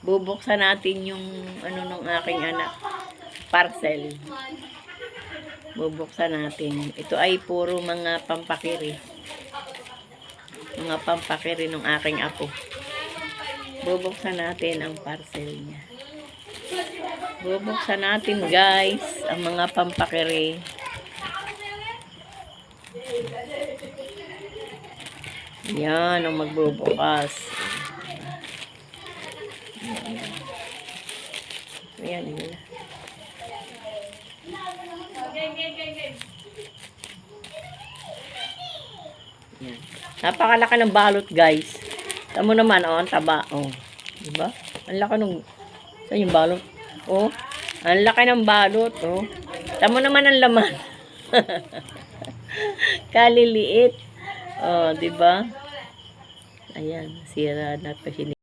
Bubuksan natin yung ano nung aking anak. Parcel. Bubuksan natin. Ito ay puro mga pampakiri. Mga pampakiri nung aking apo. Bubuksan natin ang parcel niya. Bubuksan natin guys ang mga pampakiri. Yan ang magbubukas. Ayan, yun. Yan. Napakalaki ng balot, guys. Tamo naman, oh, ang taba, oh. Diba? Ang laki ng... Saan yung balot? Oh, ang laki ng balot, oh. Tamo naman ang laman. Kaliliit. Oh, diba? Ayan, sira na pa siya.